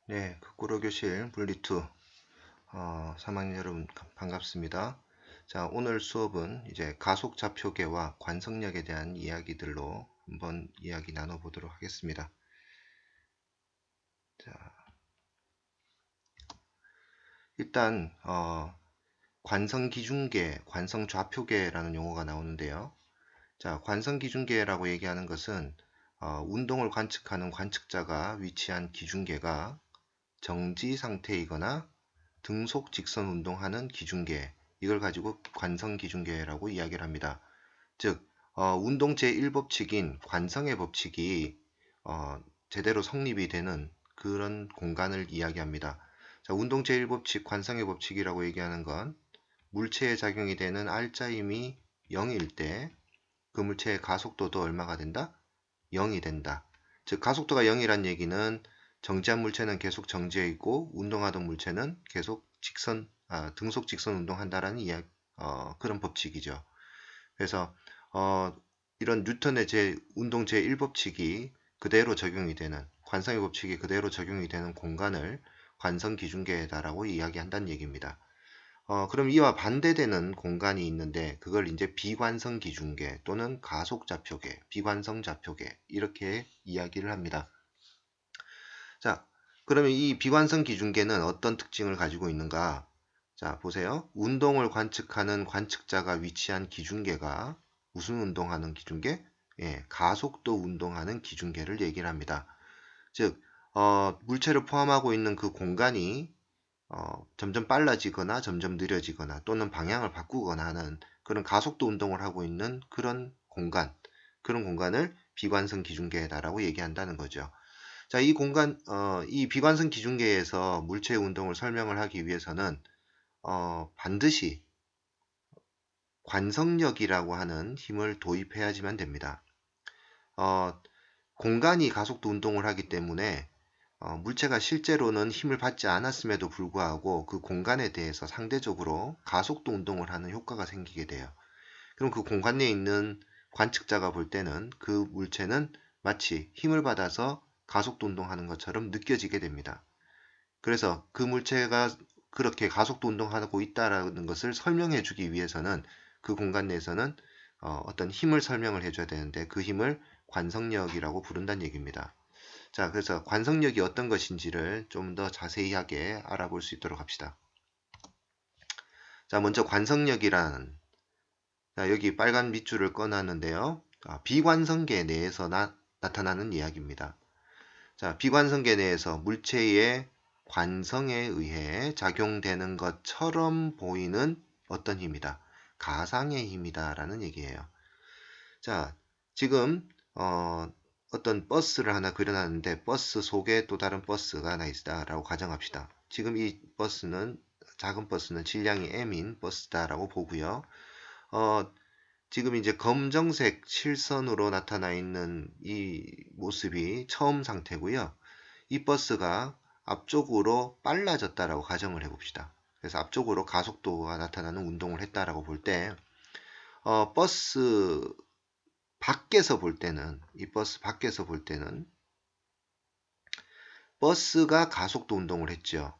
네, 거꾸로교실 분리2 3학년 여러분 반갑습니다. 자, 오늘 수업은 이제 가속좌표계와 관성력에 대한 이야기들로 한번 이야기 나눠보도록 하겠습니다. 자, 일단 관성기준계, 관성좌표계라는 용어가 나오는데요. 자, 관성기준계라고 얘기하는 것은 운동을 관측하는 관측자가 위치한 기준계가 정지 상태이거나 등속 직선 운동하는 기준계, 이걸 가지고 관성 기준계라고 이야기를 합니다. 즉 운동 제1법칙인 관성의 법칙이 제대로 성립이 되는 그런 공간을 이야기합니다. 자, 운동 제1법칙 관성의 법칙이라고 얘기하는 건 물체에 작용이 되는 R자임이 0일 때 그 물체의 가속도도 얼마가 된다? 0이 된다. 즉 가속도가 0이란 얘기는 정지한 물체는 계속 정지해 있고 운동하던 물체는 계속 등속 직선 운동한다라는 그런 법칙이죠. 그래서 어, 이런 뉴턴의 운동 제1법칙이 그대로 적용이 되는 관성의 법칙이 그대로 적용이 되는 공간을 관성 기준계다라고 이야기한다는 얘기입니다. 그럼 이와 반대되는 공간이 있는데 그걸 이제 비관성 기준계 또는 가속좌표계, 비관성 좌표계 이렇게 이야기를 합니다. 자, 그러면 이 비관성 기준계는 어떤 특징을 가지고 있는가? 자, 보세요. 운동을 관측하는 관측자가 위치한 기준계가 무슨 운동하는 기준계? 예, 가속도 운동하는 기준계를 얘기를 합니다. 즉, 물체를 포함하고 있는 그 공간이 점점 빨라지거나 점점 느려지거나 또는 방향을 바꾸거나 하는 그런 가속도 운동을 하고 있는 그런 공간을 비관성 기준계다라고 얘기한다는 거죠. 자, 이 비관성 기준계에서 물체의 운동을 설명을 하기 위해서는 반드시 관성력이라고 하는 힘을 도입해야지만 됩니다. 어, 공간이 가속도 운동을 하기 때문에 물체가 실제로는 힘을 받지 않았음에도 불구하고 그 공간에 대해서 상대적으로 가속도 운동을 하는 효과가 생기게 돼요. 그럼 그 공간 내에 있는 관측자가 볼 때는 그 물체는 마치 힘을 받아서 가속도 운동하는 것처럼 느껴지게 됩니다. 그래서 그 물체가 그렇게 가속도 운동하고 있다라는 것을 설명해 주기 위해서는 그 공간 내에서는 어떤 힘을 설명을 해줘야 되는데 그 힘을 관성력이라고 부른다는 얘기입니다. 자, 그래서 관성력이 어떤 것인지를 좀 더 자세하게 알아볼 수 있도록 합시다. 자, 먼저 관성력이란, 자, 여기 빨간 밑줄을 꺼놨는데요. 비관성계 내에서 나타나는 이야기입니다. 자, 비관성계 내에서 물체의 관성에 의해 작용되는 것처럼 보이는 어떤 힘이다. 가상의 힘이다라는 얘기예요. 자, 지금 어떤 버스를 하나 그려놨는데 버스 속에 또 다른 버스가 하나 있다라고 가정합시다. 지금 이 작은 버스는 질량이 m인 버스다라고 보고요. 지금 이제 검정색 실선으로 나타나 있는 이 모습이 처음 상태고요. 이 버스가 앞쪽으로 빨라졌다라고 가정을 해봅시다. 그래서 앞쪽으로 가속도가 나타나는 운동을 했다라고 볼 때, 버스 밖에서 볼 때는, 이 버스 밖에서 볼 때는, 버스가 가속도 운동을 했죠.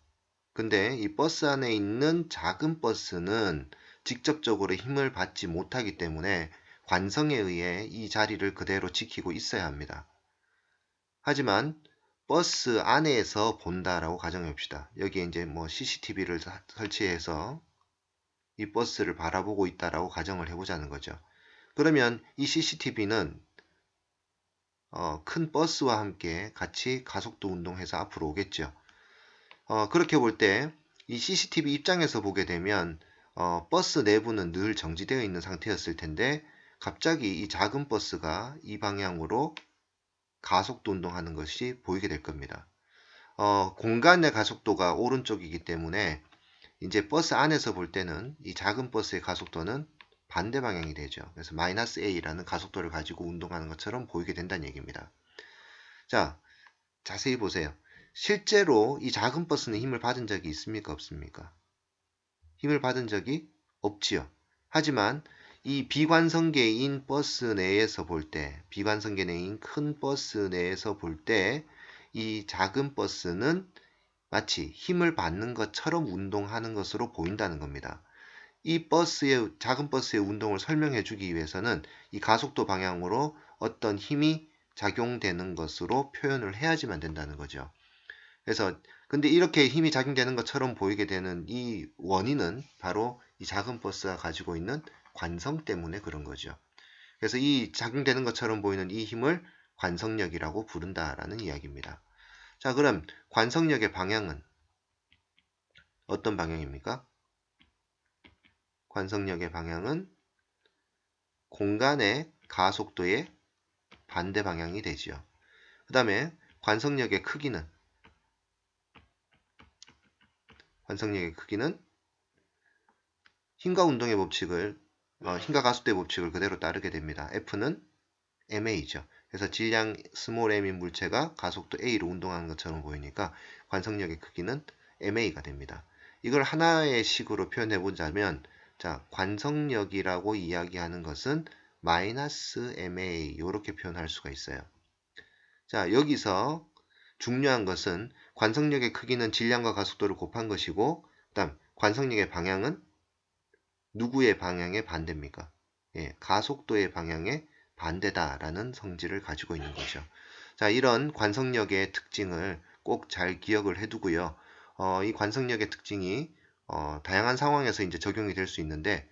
근데 이 버스 안에 있는 작은 버스는 직접적으로 힘을 받지 못하기 때문에 관성에 의해 이 자리를 그대로 지키고 있어야 합니다. 하지만 버스 안에서 본다라고 가정해 봅시다. 여기에 이제 뭐 CCTV를 설치해서 이 버스를 바라보고 있다라고 가정을 해보자는 거죠. 그러면 이 CCTV는 큰 버스와 함께 같이 가속도 운동해서 앞으로 오겠죠. 그렇게 볼 때 이 CCTV 입장에서 보게 되면 버스 내부는 늘 정지되어 있는 상태였을 텐데 갑자기 이 작은 버스가 이 방향으로 가속도 운동하는 것이 보이게 될 겁니다. 공간의 가속도가 오른쪽이기 때문에 이제 버스 안에서 볼 때는 이 작은 버스의 가속도는 반대 방향이 되죠. 그래서 마이너스 A라는 가속도를 가지고 운동하는 것처럼 보이게 된다는 얘기입니다. 자, 자세히 보세요. 실제로 이 작은 버스는 힘을 받은 적이 있습니까? 없습니까? 힘을 받은 적이 없지요. 하지만 이 비관성계인 버스 내에서 볼 때, 비관성계 내인 큰 버스 내에서 볼 때, 이 작은 버스는 마치 힘을 받는 것처럼 운동하는 것으로 보인다는 겁니다. 이 작은 버스의 운동을 설명해 주기 위해서는 이 가속도 방향으로 어떤 힘이 작용되는 것으로 표현을 해야지만 된다는 거죠. 그래서 근데 이렇게 힘이 작용되는 것처럼 보이게 되는 이 원인은 바로 이 작은 버스가 가지고 있는 관성 때문에 그런 거죠. 그래서 이 작용되는 것처럼 보이는 이 힘을 관성력이라고 부른다라는 이야기입니다. 자, 그럼 관성력의 방향은 어떤 방향입니까? 관성력의 방향은 공간의 가속도의 반대 방향이 되지요. 그 다음에 관성력의 크기는 힘과 운동의 법칙을 힘과 가속도의 법칙을 그대로 따르게 됩니다. F는 ma죠. 그래서 질량 스몰 m인 물체가 가속도 a로 운동하는 것처럼 보이니까 관성력의 크기는 ma가 됩니다. 이걸 하나의 식으로 표현해 보자면 자, 관성력이라고 이야기하는 것은 마이너스 ma 이렇게 표현할 수가 있어요. 자, 여기서 중요한 것은 관성력의 크기는 질량과 가속도를 곱한 것이고 그다음 관성력의 방향은 누구의 방향의 반대입니까? 예, 가속도의 방향의 반대다라는 성질을 가지고 있는 거죠. 자, 이런 관성력의 특징을 꼭 잘 기억을 해두고요. 이 관성력의 특징이 다양한 상황에서 이제 적용이 될 수 있는데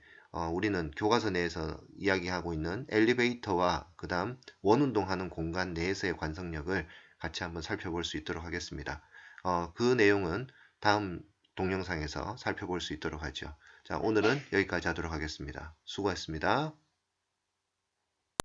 우리는 교과서 내에서 이야기하고 있는 엘리베이터와 그 다음 원운동하는 공간 내에서의 관성력을 같이 한번 살펴볼 수 있도록 하겠습니다. 그 내용은 다음 동영상에서 살펴볼 수 있도록 하죠. 자, 오늘은 여기까지 하도록 하겠습니다. 수고하셨습니다.